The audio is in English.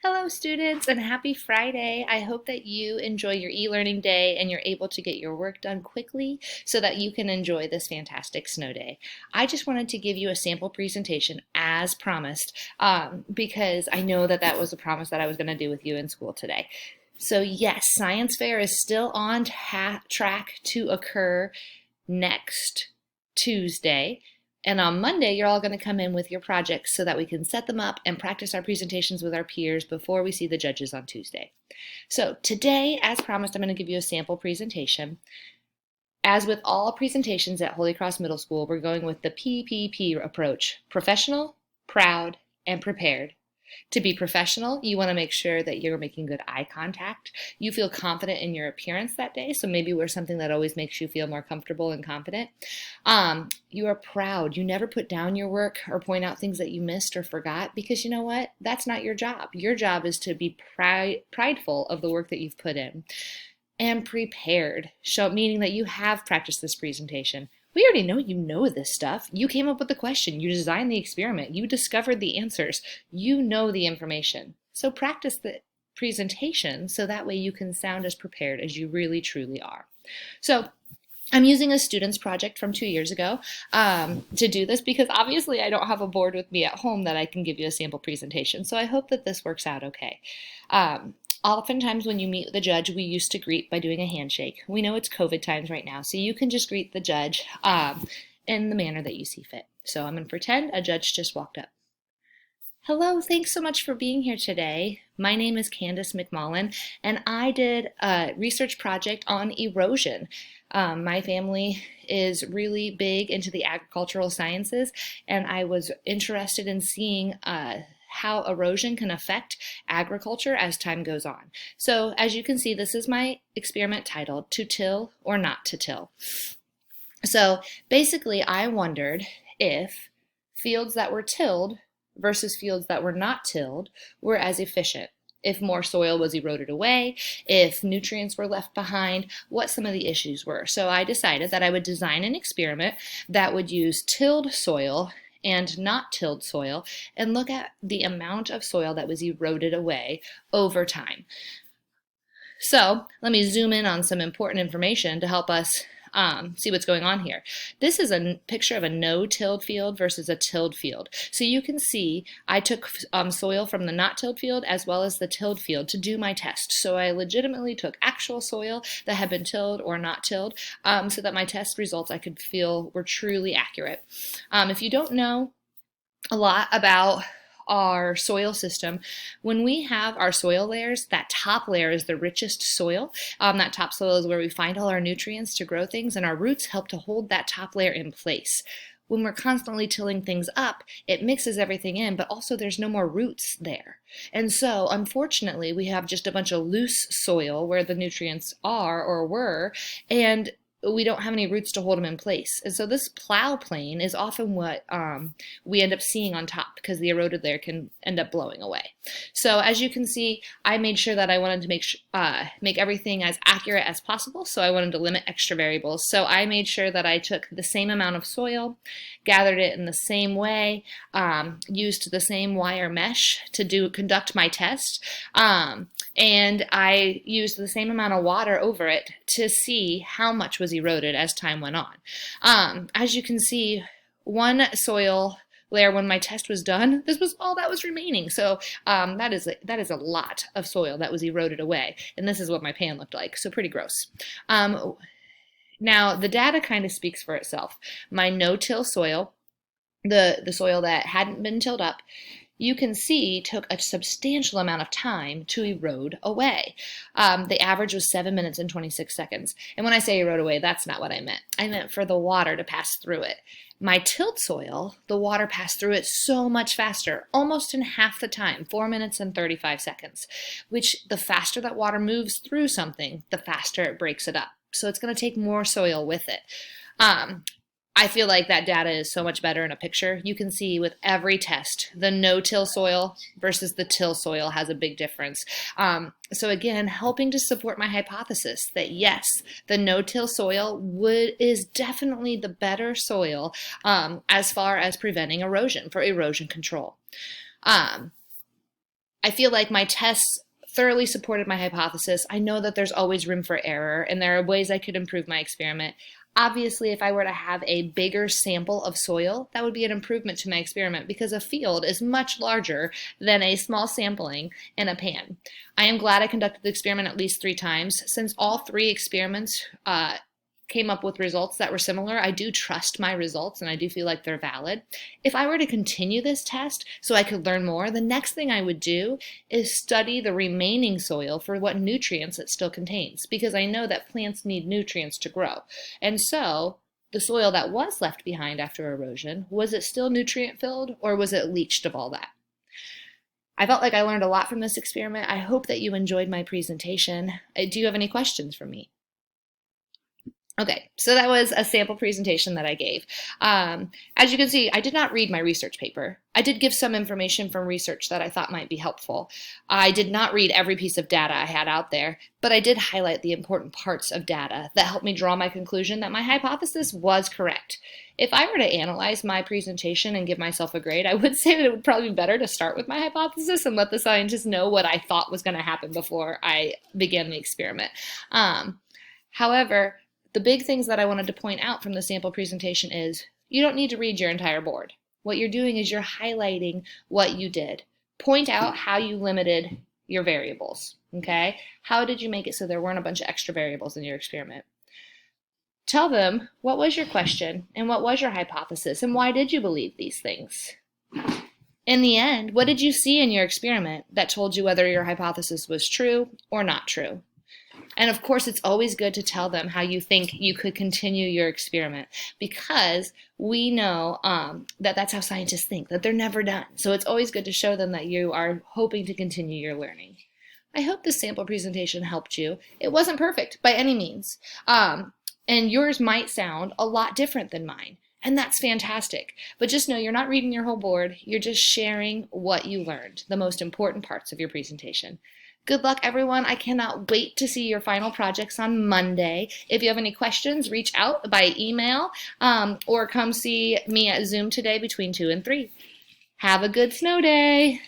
Hello, students, and happy Friday. I hope that you enjoy your e-learning day and you're able to get your work done quickly so that you can enjoy this fantastic snow day. I just wanted to give you a sample presentation as promised because I know that that was a promise that I was going to do with you in school today. So yes, Science Fair is still on track to occur next Tuesday. And on Monday, you're all going to come in with your projects so that we can set them up and practice our presentations with our peers before we see the judges on Tuesday. So today, as promised, I'm going to give you a sample presentation. As with all presentations at Holy Cross Middle School, we're going with the PPP approach: professional, proud, and prepared. To be professional, you want to make sure that you're making good eye contact. You feel confident in your appearance that day, so maybe wear something that always makes you feel more comfortable and confident. You are proud. You never put down your work or point out things that you missed or forgot because you know what? That's not your job. Your job is to be prideful of the work that you've put in. And prepared, meaning that you have practiced this presentation. We already know you know this stuff. You came up with the question, you designed the experiment, you discovered the answers, you know the information. So practice the presentation so that way you can sound as prepared as you really truly are. So I'm using a student's project from 2 years ago to do this because obviously I don't have a board with me at home that I can give you a sample presentation. So I hope that this works out okay. Oftentimes when you meet with the judge, we used to greet by doing a handshake. We know it's COVID times right now, so you can just greet the judge in the manner that you see fit. So I'm going to pretend a judge just walked up. Hello, thanks so much for being here today. My name is Candace McMullen, and I did a research project on erosion. My family is really big into the agricultural sciences, and I was interested in seeing how erosion can affect agriculture as time goes on. So as you can see, this is my experiment titled "To Till or Not to Till." So basically, I wondered if fields that were tilled versus fields that were not tilled were as efficient. If more soil was eroded away, if nutrients were left behind, what some of the issues were. So I decided that I would design an experiment that would use tilled soil and not tilled soil and look at the amount of soil that was eroded away over time. So let me zoom in on some important information to help us see what's going on here. This is a picture of a no-tilled field versus a tilled field. So you can see I took soil from the not tilled field as well as the tilled field to do my test. So I legitimately took actual soil that had been tilled or not tilled so that my test results I could feel were truly accurate. If you don't know a lot about our soil system, when we have our soil layers, that top layer is the richest soil. That top soil is where we find all our nutrients to grow things, and our roots help to hold that top layer in place. When we're constantly tilling things up, it mixes everything in, but also there's no more roots there. And so, unfortunately, we have just a bunch of loose soil where the nutrients are or were, and we don't have any roots to hold them in place. And so this plow plane is often what we end up seeing on top because the eroded layer can end up blowing away. So as you can see, I made sure that I wanted to make everything as accurate as possible. So I wanted to limit extra variables. So I made sure that I took the same amount of soil, gathered it in the same way, used the same wire mesh to conduct my test, and I used the same amount of water over it to see how much was eroded as time went on. As you can see, one soil layer when my test was done, this was all that was remaining. So that is a lot of soil that was eroded away, and this is what my pan looked like. So pretty gross. Now the data kind of speaks for itself. My no-till soil, the soil that hadn't been tilled up, you can see took a substantial amount of time to erode away. The average was 7 minutes and 26 seconds. And when I say erode away, that's not what I meant. I meant for the water to pass through it. My tilled soil, the water passed through it so much faster, almost in half the time, 4 minutes and 35 seconds, which the faster that water moves through something, the faster it breaks it up. So it's going to take more soil with it. I feel like that data is so much better in a picture. You can see with every test, the no-till soil versus the till soil has a big difference. So again, helping to support my hypothesis that yes, the no-till soil is definitely the better soil as far as preventing erosion, for erosion control. I feel like my tests thoroughly supported my hypothesis. I know that there's always room for error and there are ways I could improve my experiment. Obviously, if I were to have a bigger sample of soil, that would be an improvement to my experiment because a field is much larger than a small sampling in a pan. I am glad I conducted the experiment at least 3 times. Since all 3 experiments came up with results that were similar, I do trust my results and I do feel like they're valid. If I were to continue this test so I could learn more, the next thing I would do is study the remaining soil for what nutrients it still contains, because I know that plants need nutrients to grow. And so the soil that was left behind after erosion, was it still nutrient filled or was it leached of all that? I felt like I learned a lot from this experiment. I hope that you enjoyed my presentation. Do you have any questions for me? Okay, so that was a sample presentation that I gave. As you can see, I did not read my research paper. I did give some information from research that I thought might be helpful. I did not read every piece of data I had out there, but I did highlight the important parts of data that helped me draw my conclusion that my hypothesis was correct. If I were to analyze my presentation and give myself a grade, I would say that it would probably be better to start with my hypothesis and let the scientists know what I thought was going to happen before I began the experiment. However, the big things that I wanted to point out from the sample presentation is you don't need to read your entire board. What you're doing is you're highlighting what you did. Point out how you limited your variables, okay? How did you make it so there weren't a bunch of extra variables in your experiment? Tell them what was your question and what was your hypothesis and why did you believe these things? In the end, what did you see in your experiment that told you whether your hypothesis was true or not true? And of course, it's always good to tell them how you think you could continue your experiment, because we know that that's how scientists think, that they're never done. So it's always good to show them that you are hoping to continue your learning. I hope this sample presentation helped you. It wasn't perfect by any means, and yours might sound a lot different than mine. And that's fantastic. But just know you're not reading your whole board. You're just sharing what you learned, the most important parts of your presentation. Good luck, everyone. I cannot wait to see your final projects on Monday. If you have any questions, reach out by email or come see me at Zoom today between 2 and 3. Have a good snow day.